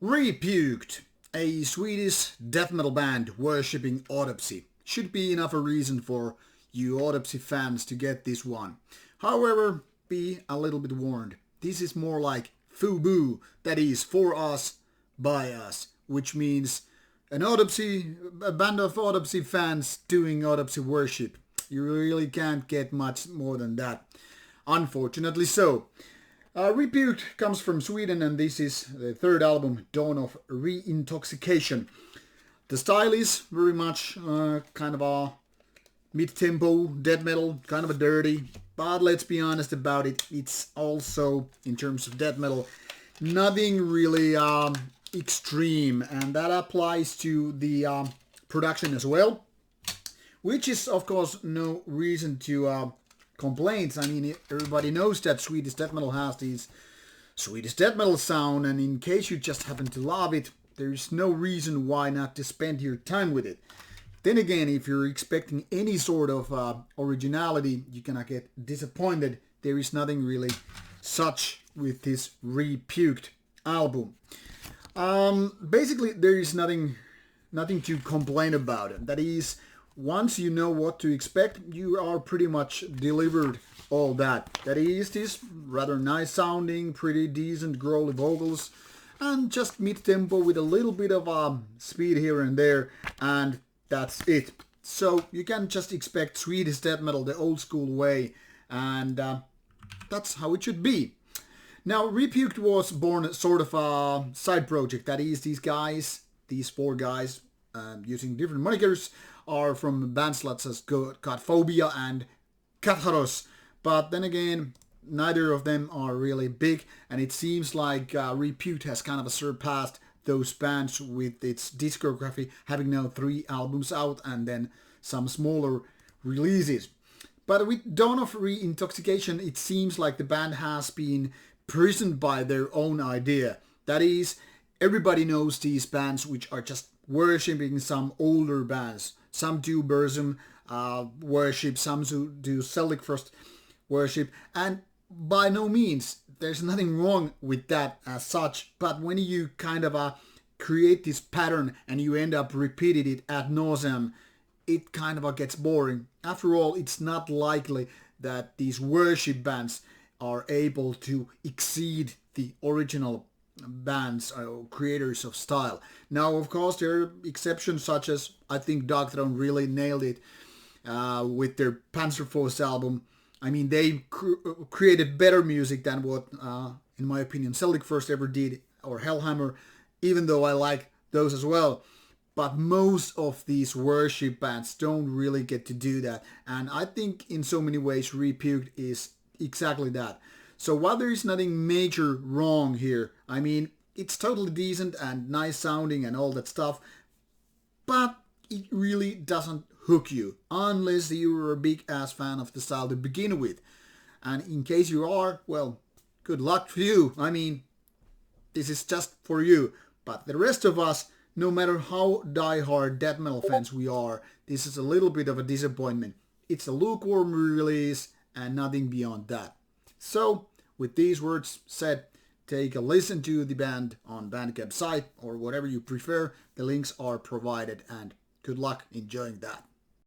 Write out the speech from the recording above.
Repuked, a Swedish death metal band worshipping Autopsy. Should be enough a reason for you Autopsy fans to get this one. However, be a little bit warned. This is more like FUBU, that is for us, by us, which means a band of Autopsy fans doing Autopsy worship. You really can't get much more than that. Unfortunately so. Repuked comes from Sweden, and this is the third album, Dawn of Reintoxication. The style is very much kind of a mid-tempo death metal, kind of a dirty, but let's be honest about it, it's also, in terms of death metal, nothing really extreme, and that applies to the production as well, which is of course no reason to complaints. I mean, everybody knows that Swedish death metal has this Swedish death metal sound, and in case you just happen to love it, there's no reason why not to spend your time with it. Then again, if you're expecting any sort of originality, you're gonna get disappointed. There is nothing really such with this Repuked album. Basically, there is nothing to complain about it. That is, once you know what to expect, you are pretty much delivered all that. That is, this rather nice sounding, pretty decent growly vocals, and just mid-tempo with a little bit of speed here and there, and that's it. So you can just expect Swedish death metal the old school way, and that's how it should be. Now, Repuked was born sort of a side project. That is, these four guys, using different monikers, are from bands such as Phobia and Katharos. But then again, neither of them are really big, and it seems like Repuked has kind of surpassed those bands with its discography, having now 3 albums out and then some smaller releases. But with Dawn of Reintoxication, it seems like the band has been prisoned by their own idea. That is, everybody knows these bands which are just worshipping some older bands. Some do Burzum worship, some do Celtic Frost worship, and by no means, there's nothing wrong with that as such, but when you kind of create this pattern and you end up repeating it ad nauseam, it kind of gets boring. After all, it's not likely that these worship bands are able to exceed the original bands or creators of style. Now, of course, there are exceptions, such as I think Darkthrone really nailed it with their Panzerfaust album. I mean, they created better music than what, in my opinion, Celtic Frost ever did, or Hellhammer, even though I like those as well. But most of these worship bands don't really get to do that. And I think in so many ways, Repuked is exactly that. So while there is nothing major wrong here, I mean, it's totally decent and nice sounding and all that stuff, but it really doesn't hook you unless you are a big ass fan of the style to begin with. And in case you are, well, good luck to you. I mean, this is just for you. But the rest of us, no matter how die-hard death metal fans we are, this is a little bit of a disappointment. It's a lukewarm release and nothing beyond that. So, with these words said, take a listen to the band on Bandcamp site or whatever you prefer. The links are provided, and good luck enjoying that.